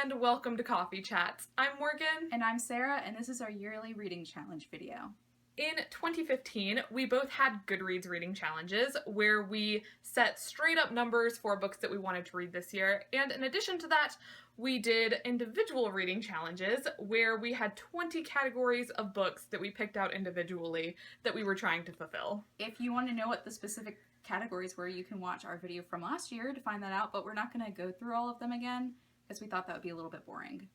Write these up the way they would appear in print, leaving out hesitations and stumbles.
and welcome to Coffee Chats. I'm Morgan. And I'm Sarah, and this is our yearly reading challenge video. In 2015, we both had Goodreads reading challenges where we set straight up numbers for books that we wanted to read this year, and in addition to that, we did individual reading challenges where we had 20 categories of books that we picked out individually that we were trying to fulfill. If you want to know what the specific categories were, you can watch our video from last year to find that out, but we're not going to go through all of them again because we thought that would be a little bit boring.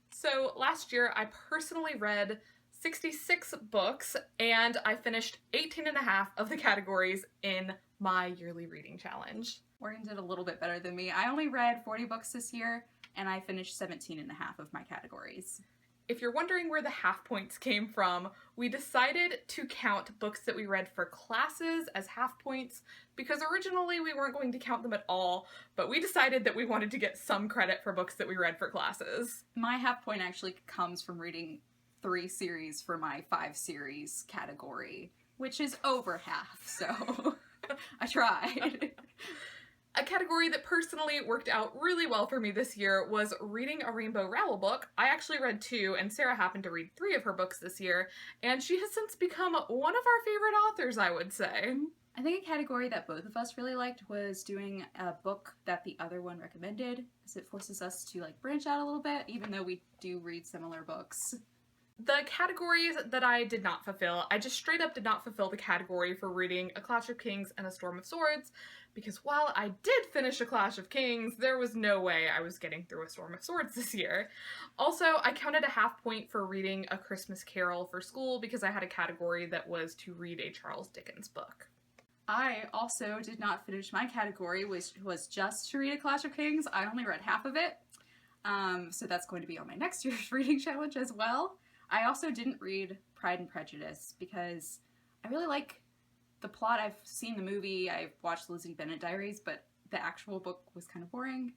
So last year, I personally read 66 books, and I finished 18 and a half of the categories in my yearly reading challenge. Morgan did a little bit better than me. I only read 40 books this year, and I finished 17 and a half of my categories. If you're wondering where the half points came from, we decided to count books that we read for classes as half points because originally we weren't going to count them at all, but we decided that we wanted to get some credit for books that we read for classes. My half point actually comes from reading 3 series for my 5 series category, which is over half, so I tried. A category that personally worked out really well for me this year was reading a Rainbow Rowell book. I actually read 2, and Sarah happened to read 3 of her books this year, and she has since become one of our favorite authors, I would say. I think a category that both of us really liked was doing a book that the other one recommended, because it forces us to branch out a little bit, even though we do read similar books. The categories that I did not fulfill, I just straight up did not fulfill the category for reading A Clash of Kings and A Storm of Swords, because while I did finish A Clash of Kings, there was no way I was getting through A Storm of Swords this year. Also, I counted a half point for reading A Christmas Carol for school because I had a category that was to read a Charles Dickens book. I also did not finish my category, which was just to read A Clash of Kings. I only read half of it, so that's going to be on my next year's reading challenge as well. I also didn't read Pride and Prejudice because I really like the plot. I've seen the movie, I've watched Lizzie Bennet Diaries, but the actual book was kind of boring.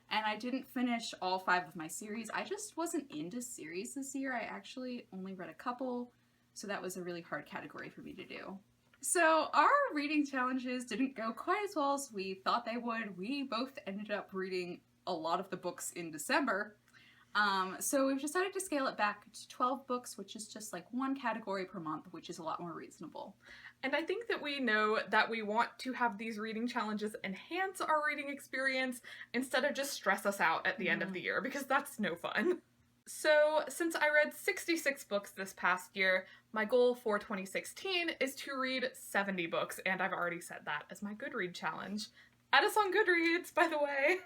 And I didn't finish all 5 of my series. I just wasn't into series this year. I actually only read a couple, so that was a really hard category for me to do. So our reading challenges didn't go quite as well as we thought they would. We both ended up reading a lot of the books in December. So we've decided to scale it back to 12 books, which is just 1 category per month, which is a lot more reasonable. And I think that we know that we want to have these reading challenges enhance our reading experience instead of just stress us out at the end of the year, because that's no fun. So, since I read 66 books this past year, my goal for 2016 is to read 70 books, and I've already said that as my Goodread challenge. Add us on Goodreads, by the way!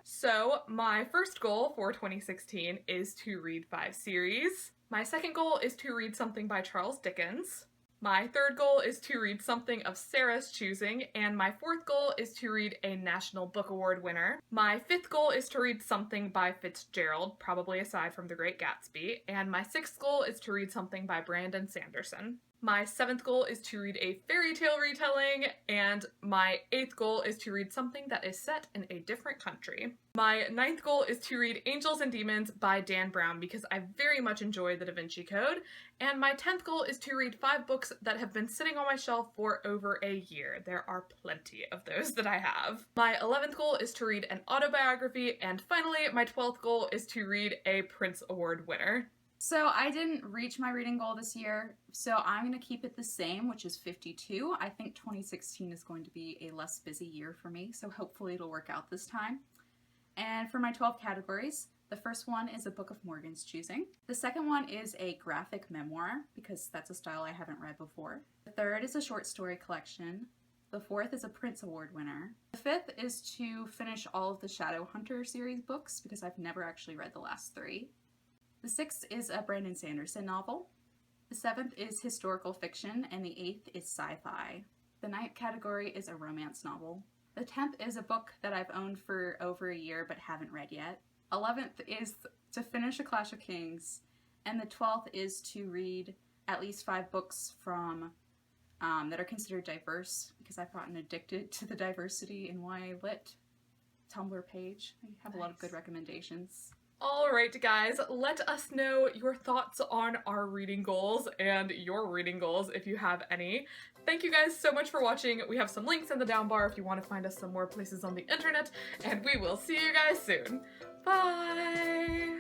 So, my first goal for 2016 is to read 5 series. My second goal is to read something by Charles Dickens. My third goal is to read something of Sarah's choosing, and my fourth goal is to read a National Book Award winner. My fifth goal is to read something by Fitzgerald, probably aside from The Great Gatsby, and my sixth goal is to read something by Brandon Sanderson. My 7th goal is to read a fairy tale retelling, and my 8th goal is to read something that is set in a different country. My 9th goal is to read Angels and Demons by Dan Brown because I very much enjoy The Da Vinci Code, and my 10th goal is to read 5 books that have been sitting on my shelf for over a year. There are plenty of those that I have. My 11th goal is to read an autobiography, and finally, my 12th goal is to read a Prince Award winner. So I didn't reach my reading goal this year, so I'm going to keep it the same, which is 52. I think 2016 is going to be a less busy year for me, so hopefully it'll work out this time. And for my 12 categories, the first one is a book of Morgan's choosing. The second one is a graphic memoir, because that's a style I haven't read before. The third is a short story collection. The fourth is a Prince Award winner. The fifth is to finish all of the Shadowhunter series books, because I've never actually read the last 3. The 6th is a Brandon Sanderson novel. The 7th is historical fiction, and the 8th is sci-fi. The 9th category is a romance novel. The 10th is a book that I've owned for over a year but haven't read yet. 11th is to finish A Clash of Kings, and the 12th is to read at least 5 books from that are considered diverse, because I've gotten addicted to the diversity in YA Lit Tumblr page. I have a lot of good recommendations. Alright guys, let us know your thoughts on our reading goals and your reading goals if you have any. Thank you guys so much for watching. We have some links in the down bar if you want to find us some more places on the internet, and we will see you guys soon. Bye! Bye!